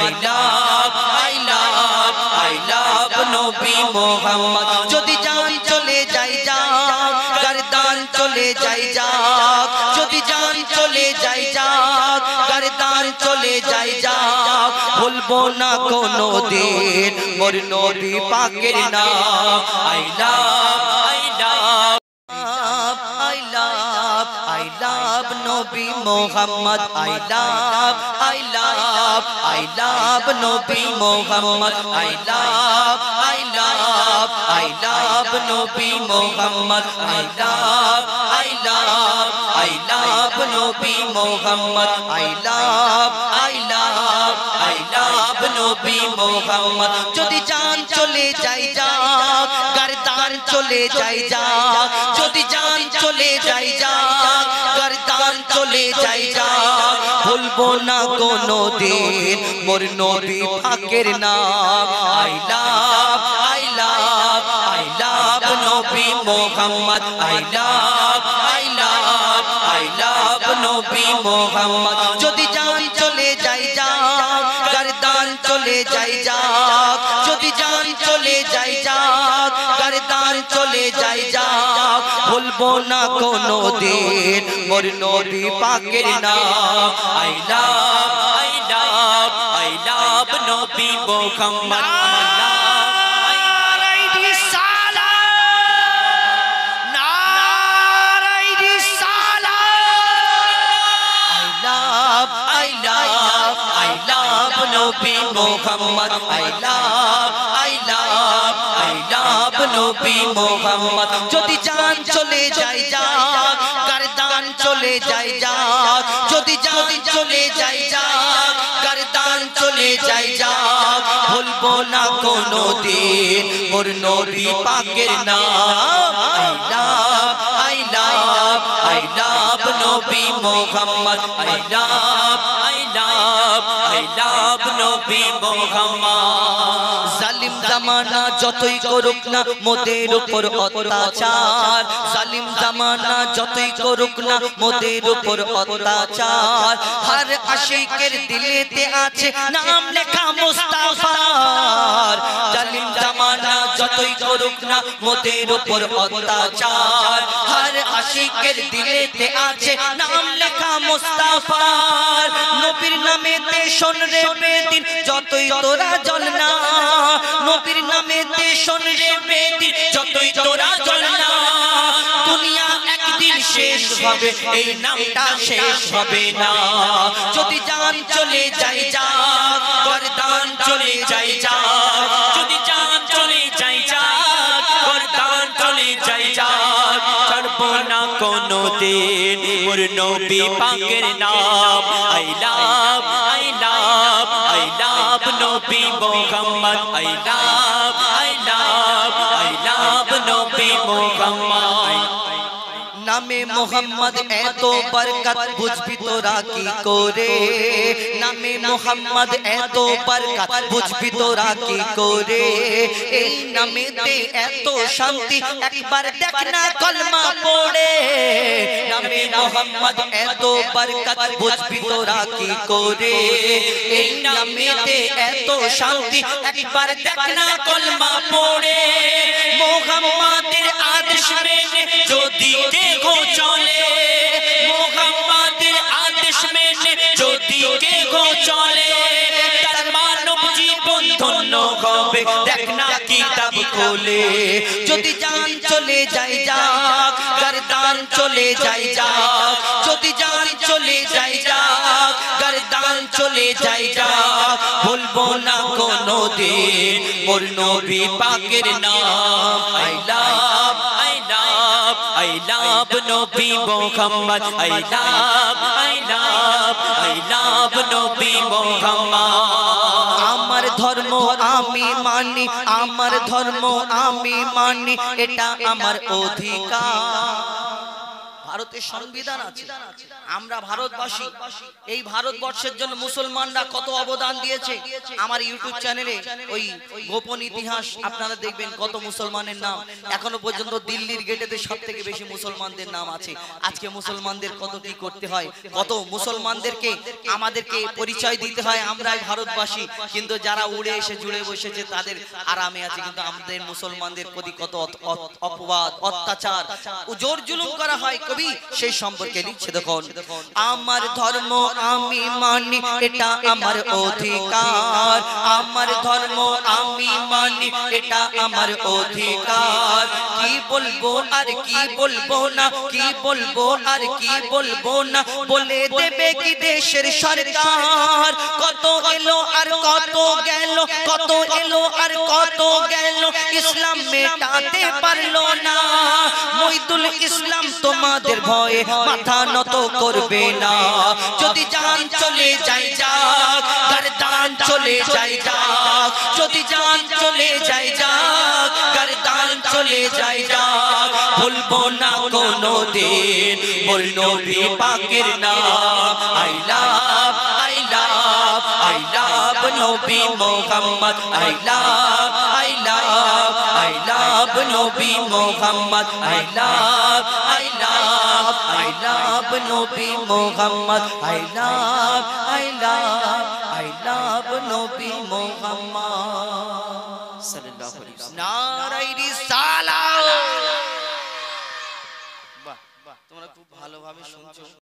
I love নবী মোহাম্মদ যদি জান চলে যাই যাক গর্দান চলে যাই যাক যদি জান চলে যাই যাক গর্দান চলে যাই যাক ভুলবো না কোনো দিন মোর নবী পাকের নাম I love Nabi Muhammad I love Nabi Muhammad I love Nabi Muhammad I love Nabi Muhammad I love Nabi Muhammad যদি জান চলে যাই যাক গর্দান চলে যাই যাক যদি জান চলে যাই যাক গর্দান চলে যাই যাক ভুলবো না কোনো দিন মোর নবী পাকের নাম I love Nabi Muhammad I love Nabi Muhammad যদি জান চলে যাই যাক গর্দান চলে যাই যাক যদি জান চলে যাই যাক গর্দান চলে যাই যাক ভুলবো না কোনো দিন মোর নবী পাকের নাম I love Nabi Muhammad Nabi Muhammad I love Nabi Muhammad যদি জান চলে যাই যাক গর্দান চলে যাই যাক যদি জান চলে যাই যাক গর্দান চলে যাই যাক ভুলবো না কোনো দিন মোর নবী পাকের নাম I love Nabi Muhammad I love Nabi Muhammad জালিম জামানা যতই করুক না মোদের উপর অত্যাচার জালিম জামানা যতই করুক না মোদের উপর অত্যাচার হর আশিকের দিলেতে আছে নাম লেখা মুস্তাফার জালিম জামানা যতই করুক না মোদের উপর অত্যাচার হর আশিকের দিলেতে আছে নাম লেখা মুস্তাফার নবীর নামেতে শোন রে বেদিন যতই তোরা জ্বলনা নবীর নামেতে শোন রে বেদিন যতই তোরা জ্বলনা দুনিয়া একদিন শেষ হবে এই নামটা শেষ হবে না যদি জান চলে যাই যাক গর্দান চলে যাই যাক যদি জান চলে যাই যাক গর্দান চলে যাই যাক ছাড়বো না কোনো দিন মোর নবী পাকের নাম I love Nabi Muhammad I love Nabi Muhammad নামে মোহাম্মদ এত বরকত বুঝবি তোরা কি করে নামে মোহাম্মদ এত বরকত বুঝবি তোরা কি করে এই নামেতে এত শান্তি একবার দেখ না কলমা পড়ে নামে মোহাম্মদ এত বরকত বুঝবি তোরা কি করে এই নামেতে এত শান্তি একবার দেখ না কলমা পড়ে মোহাম্মদের আদেশ মেনে যদি কেউ চলে মোহাম্মদের আদেশ মেনে যদি কেউ চলে তার মানব জীবন ধন্য হবে দেখ না কিতাব খোলে যদি জান চলে যাই যাক গর্দান চলে যাই যাক যদি জান চলে যাই যাক গর্দান চলে যাই যাক ভুলবো না কোনো দিন মোর নবী পাকের নাম I love Nabi Muhammad I love Nabi Muhammad আমার ধর্ম আমি মানি আমার ধর্ম আমি মানি এটা আমার অধিকার ভারতের সংবিধান আছে, আমরা ভারতবাসী। এই ভারতবর্ষের জন্য মুসলমানরা কত অবদান দিয়েছে। আমার ইউটিউব চ্যানেলে ওই গোপন ইতিহাস আপনারা দেখবেন, কত মুসলমানের নাম এখনো পর্যন্ত দিল্লির গেটেতে সবথেকে বেশি মুসলমানদের নাম আছে। আজকে মুসলমানদের কত কি করতে হয়, কত মুসলমানদেরকে আমাদেরকে পরিচয় দিতে হয় আমরাই ভারতবাসী, কিন্তু যারা উড়ে এসে জুড়ে বসেছে তাদের আরামে আছে। কিন্তু আমাদের মুসলমানদের প্রতি কত অপবাদ, অত্যাচার, জোর জুলুম করা হয়। কবি সেই সম্পর্কে লিখছে, দেখুন, আমার ধর্ম আমি মানি, এটা আমার অধিকার। আমার ধর্ম আমি মানি, এটা আমার অধিকার। কি বলবো আর কি বলবো না, কি বলবো আর কি বলবো না, বলে দেবে কি দেশের সরকার। কত এলো আর কত গেল, কত এলো আর কত গেল, ইসলাম মেটাতে পারলো না। মইদুল ইসলাম তোমাদের ভয়ে মাথা নত করবে না। যদি জান চলে যাই যাক, গর্দান চলে যাই যাক, যদি জান চলে যাই যাক, গর্দান চলে যাই যাক, ভুলবো না কোনো দিন বল নবী পাকের নাম। I love, I love, I love নবী Muhammad. I love, I love, I love নবী Muhammad. I love, I love, I love নবী Muhammad. I love, I love, I love নবী মোহাম্মদ সাল্লাল্লাহু আলাইহি ওয়াসাল্লাম। নারায়ে রিসালাত। বাহ, তোমরা খুব ভালোভাবে শুনছো।